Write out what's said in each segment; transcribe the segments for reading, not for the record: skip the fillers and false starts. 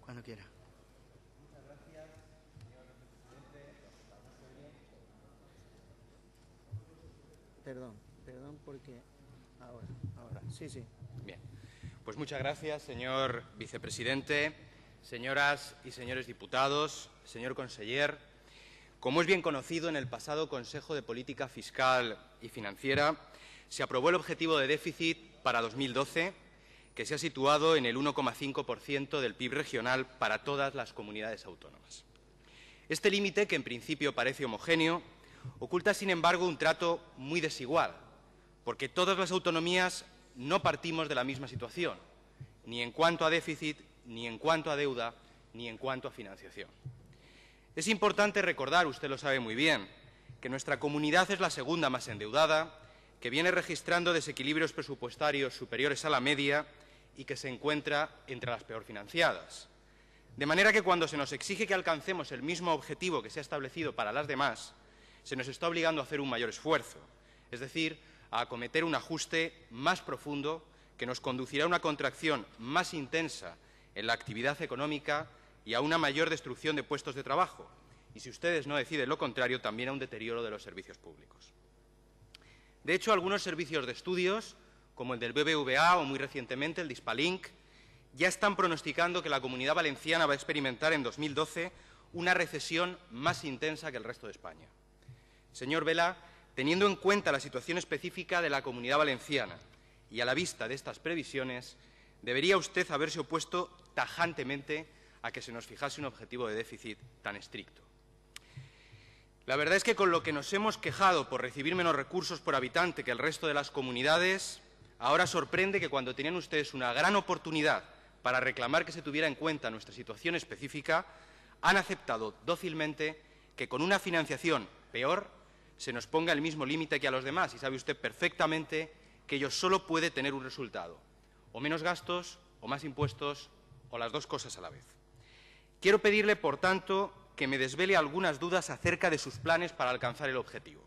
Cuando quiera. Muchas gracias, señor presidente. Perdón, porque... Ahora. Sí. Bien. Pues muchas gracias, señor vicepresidente, señoras y señores diputados, señor conseller. Como es bien conocido, en el pasado Consejo de Política Fiscal y Financiera se aprobó el objetivo de déficit para 2012, que se ha situado en el 1,5% del PIB regional para todas las comunidades autónomas. Este límite, que en principio parece homogéneo, oculta, sin embargo, un trato muy desigual, porque todas las autonomías no partimos de la misma situación, ni en cuanto a déficit, ni en cuanto a deuda, ni en cuanto a financiación. Es importante recordar, usted lo sabe muy bien, que nuestra comunidad es la segunda más endeudada, que viene registrando desequilibrios presupuestarios superiores a la media y que se encuentra entre las peor financiadas. De manera que cuando se nos exige que alcancemos el mismo objetivo que se ha establecido para las demás, se nos está obligando a hacer un mayor esfuerzo, es decir, a acometer un ajuste más profundo que nos conducirá a una contracción más intensa en la actividad económica y a una mayor destrucción de puestos de trabajo, y si ustedes no deciden lo contrario, también a un deterioro de los servicios públicos. De hecho, algunos servicios de estudios, como el del BBVA o muy recientemente el de Hispalink, ya están pronosticando que la Comunidad Valenciana va a experimentar en 2012 una recesión más intensa que el resto de España. Señor Vela, teniendo en cuenta la situación específica de la Comunidad Valenciana y a la vista de estas previsiones, debería usted haberse opuesto tajantemente a que se nos fijase un objetivo de déficit tan estricto. La verdad es que con lo que nos hemos quejado por recibir menos recursos por habitante que el resto de las comunidades, ahora sorprende que cuando tenían ustedes una gran oportunidad para reclamar que se tuviera en cuenta nuestra situación específica, han aceptado dócilmente que con una financiación peor se nos ponga el mismo límite que a los demás, y sabe usted perfectamente que ello solo puede tener un resultado, o menos gastos, o más impuestos, o las dos cosas a la vez. Quiero pedirle, por tanto, que me desvele algunas dudas acerca de sus planes para alcanzar el objetivo.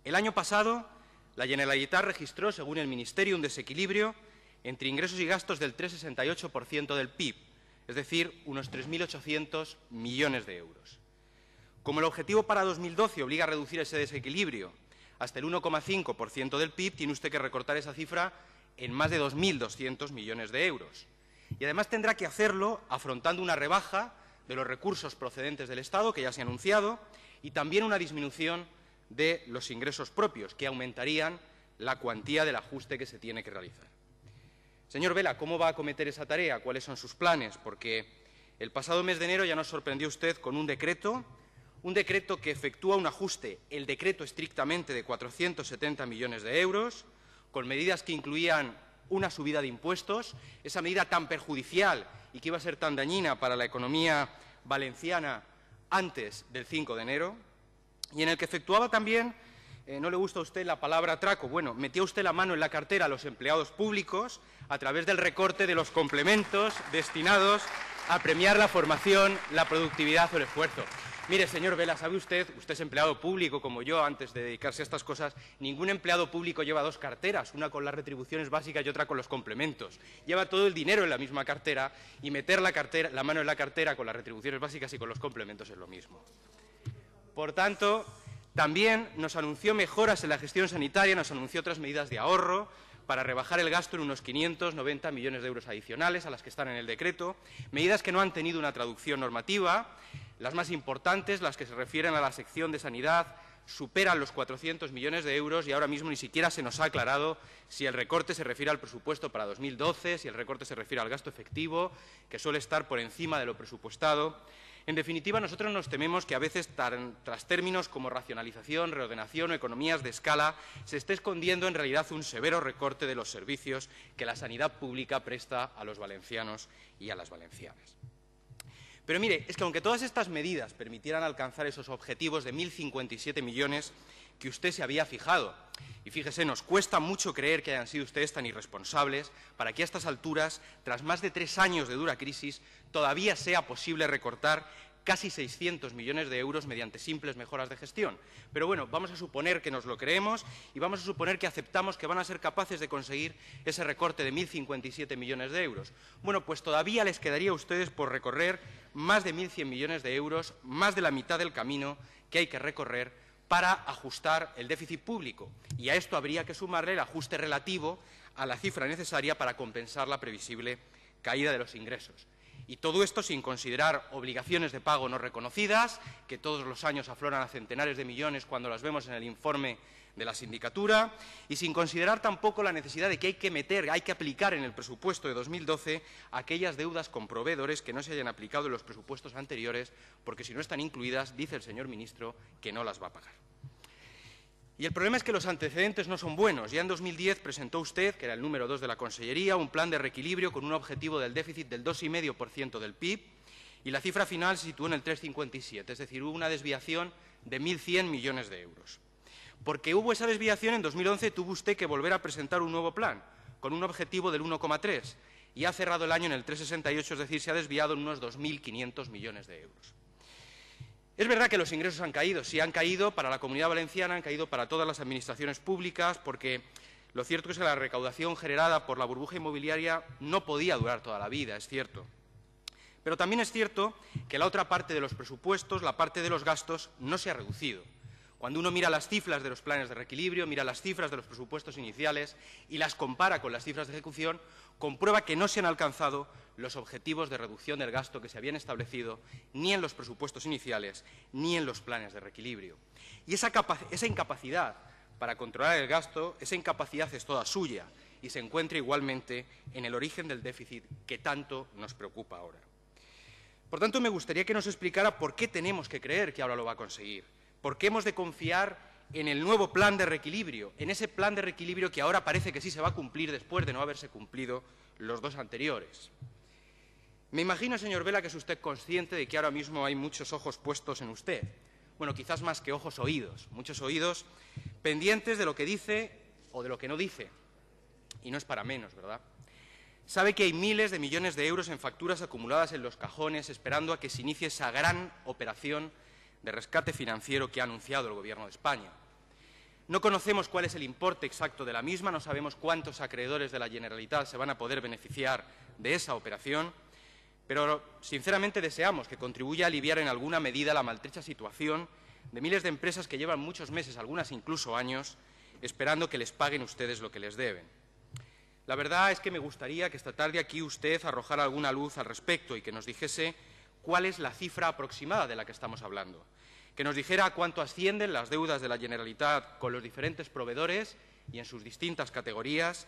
El año pasado, la Generalitat registró, según el Ministerio, un desequilibrio entre ingresos y gastos del 3,68% del PIB, es decir, unos 3.800 millones de euros. Como el objetivo para 2012 obliga a reducir ese desequilibrio hasta el 1,5% del PIB, tiene usted que recortar esa cifra en más de 2.200 millones de euros. Y además tendrá que hacerlo afrontando una rebaja de los recursos procedentes del Estado, que ya se ha anunciado, y también una disminución de los ingresos propios, que aumentarían la cuantía del ajuste que se tiene que realizar. Señor Vela, ¿cómo va a acometer esa tarea? ¿Cuáles son sus planes? Porque el pasado mes de enero ya nos sorprendió usted con un decreto que efectúa un ajuste, el decreto estrictamente, de 470 millones de euros, con medidas que incluían una subida de impuestos, esa medida tan perjudicial y que iba a ser tan dañina para la economía valenciana antes del 5 de enero, y en el que efectuaba también, no le gusta a usted la palabra atraco, bueno, metió usted la mano en la cartera a los empleados públicos a través del recorte de los complementos destinados a premiar la formación, la productividad o el esfuerzo. Mire, señor Vela, ¿sabe usted es empleado público como yo antes de dedicarse a estas cosas? Ningún empleado público lleva dos carteras, una con las retribuciones básicas y otra con los complementos. Lleva todo el dinero en la misma cartera y meter la mano en la cartera con las retribuciones básicas y con los complementos es lo mismo. Por tanto, también nos anunció mejoras en la gestión sanitaria, nos anunció otras medidas de ahorro para rebajar el gasto en unos 590 millones de euros adicionales a las que están en el decreto, medidas que no han tenido una traducción normativa. Las más importantes, las que se refieren a la sección de sanidad, superan los 400 millones de euros y ahora mismo ni siquiera se nos ha aclarado si el recorte se refiere al presupuesto para 2012, si el recorte se refiere al gasto efectivo, que suele estar por encima de lo presupuestado. En definitiva, nosotros nos tememos que a veces, tras términos como racionalización, reordenación o economías de escala, se esté escondiendo en realidad un severo recorte de los servicios que la sanidad pública presta a los valencianos y a las valencianas. Pero mire, es que aunque todas estas medidas permitieran alcanzar esos objetivos de 1.057 millones que usted se había fijado, y fíjese, nos cuesta mucho creer que hayan sido ustedes tan irresponsables para que a estas alturas, tras más de 3 años de dura crisis, todavía sea posible recortar casi 600 millones de euros mediante simples mejoras de gestión. Pero bueno, vamos a suponer que nos lo creemos y vamos a suponer que aceptamos que van a ser capaces de conseguir ese recorte de 1.057 millones de euros. Bueno, pues todavía les quedaría a ustedes por recorrer más de 1.100 millones de euros, más de la mitad del camino que hay que recorrer para ajustar el déficit público. Y a esto habría que sumarle el ajuste relativo a la cifra necesaria para compensar la previsible caída de los ingresos. Y todo esto sin considerar obligaciones de pago no reconocidas, que todos los años afloran a centenares de millones cuando las vemos en el informe de la sindicatura, y sin considerar tampoco la necesidad de que hay que aplicar en el presupuesto de 2012 aquellas deudas con proveedores que no se hayan aplicado en los presupuestos anteriores, porque si no están incluidas, dice el señor ministro, que no las va a pagar. Y el problema es que los antecedentes no son buenos. Ya en 2010 presentó usted, que era el número 2 de la Consellería, un plan de reequilibrio con un objetivo del déficit del 2,5% del PIB y la cifra final se situó en el 3,57, es decir, hubo una desviación de 1.100 millones de euros. Porque hubo esa desviación, en 2011 tuvo usted que volver a presentar un nuevo plan con un objetivo del 1,3 y ha cerrado el año en el 3,68, es decir, se ha desviado en unos 2.500 millones de euros. Es verdad que los ingresos han caído, sí han caído para la Comunidad Valenciana, han caído para todas las administraciones públicas, porque lo cierto es que la recaudación generada por la burbuja inmobiliaria no podía durar toda la vida, es cierto. Pero también es cierto que la otra parte de los presupuestos, la parte de los gastos, no se ha reducido. Cuando uno mira las cifras de los planes de reequilibrio, mira las cifras de los presupuestos iniciales y las compara con las cifras de ejecución, comprueba que no se han alcanzado los objetivos de reducción del gasto que se habían establecido ni en los presupuestos iniciales ni en los planes de reequilibrio. Y esa incapacidad para controlar el gasto, esa incapacidad es toda suya y se encuentra igualmente en el origen del déficit que tanto nos preocupa ahora. Por tanto, me gustaría que nos explicara por qué tenemos que creer que ahora lo va a conseguir. ¿Por qué hemos de confiar en el nuevo plan de reequilibrio, en ese plan de reequilibrio que ahora parece que sí se va a cumplir después de no haberse cumplido los dos anteriores? Me imagino, señor Vela, que es usted consciente de que ahora mismo hay muchos ojos puestos en usted. Bueno, quizás más que ojos, oídos. Muchos oídos pendientes de lo que dice o de lo que no dice. Y no es para menos, ¿verdad? Sabe que hay miles de millones de euros en facturas acumuladas en los cajones esperando a que se inicie esa gran operación de rescate financiero que ha anunciado el Gobierno de España. No conocemos cuál es el importe exacto de la misma, no sabemos cuántos acreedores de la Generalitat se van a poder beneficiar de esa operación, pero sinceramente deseamos que contribuya a aliviar en alguna medida la maltrecha situación de miles de empresas que llevan muchos meses, algunas incluso años, esperando que les paguen ustedes lo que les deben. La verdad es que me gustaría que esta tarde aquí usted arrojara alguna luz al respecto y que nos dijese cuál es la cifra aproximada de la que estamos hablando, que nos dijera a cuánto ascienden las deudas de la Generalitat con los diferentes proveedores y en sus distintas categorías,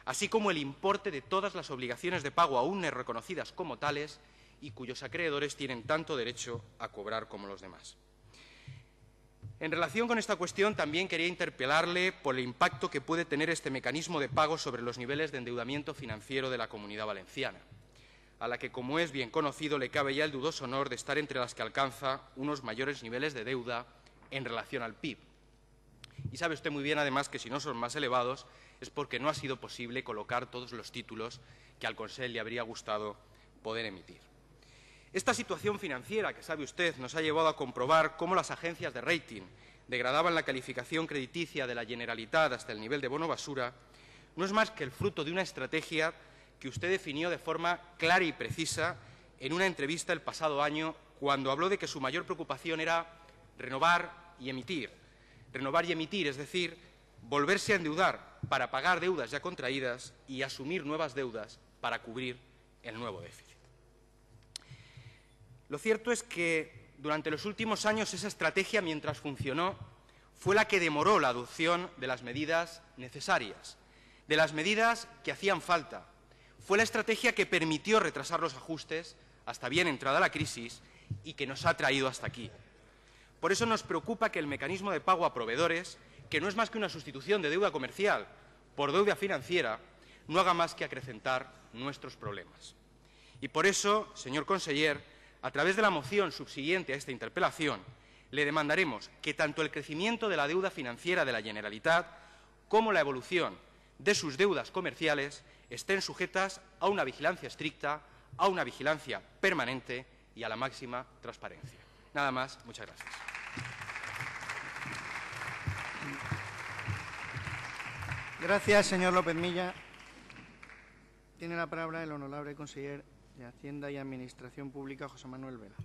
así como el importe de todas las obligaciones de pago aún no reconocidas como tales y cuyos acreedores tienen tanto derecho a cobrar como los demás. En relación con esta cuestión, también quería interpelarle por el impacto que puede tener este mecanismo de pago sobre los niveles de endeudamiento financiero de la Comunidad Valenciana, a la que, como es bien conocido, le cabe ya el dudoso honor de estar entre las que alcanza unos mayores niveles de deuda en relación al PIB. Y sabe usted muy bien, además, que si no son más elevados es porque no ha sido posible colocar todos los títulos que al Consell le habría gustado poder emitir. Esta situación financiera, que sabe usted, nos ha llevado a comprobar cómo las agencias de rating degradaban la calificación crediticia de la Generalitat hasta el nivel de bono basura, no es más que el fruto de una estrategia que usted definió de forma clara y precisa en una entrevista el pasado año, cuando habló de que su mayor preocupación era renovar y emitir. Renovar y emitir, es decir, volverse a endeudar para pagar deudas ya contraídas y asumir nuevas deudas para cubrir el nuevo déficit. Lo cierto es que durante los últimos años esa estrategia, mientras funcionó, fue la que demoró la adopción de las medidas necesarias, de las medidas que hacían falta. Fue la estrategia que permitió retrasar los ajustes hasta bien entrada la crisis y que nos ha traído hasta aquí. Por eso nos preocupa que el mecanismo de pago a proveedores, que no es más que una sustitución de deuda comercial por deuda financiera, no haga más que acrecentar nuestros problemas. Y por eso, señor conseller, a través de la moción subsiguiente a esta interpelación, le demandaremos que tanto el crecimiento de la deuda financiera de la Generalitat como la evolución de sus deudas comerciales estén sujetas a una vigilancia estricta, a una vigilancia permanente y a la máxima transparencia. Nada más, muchas gracias. Gracias, señor López Milla. Tiene la palabra el honorable conseller de Hacienda y Administración Pública, José Manuel Vela.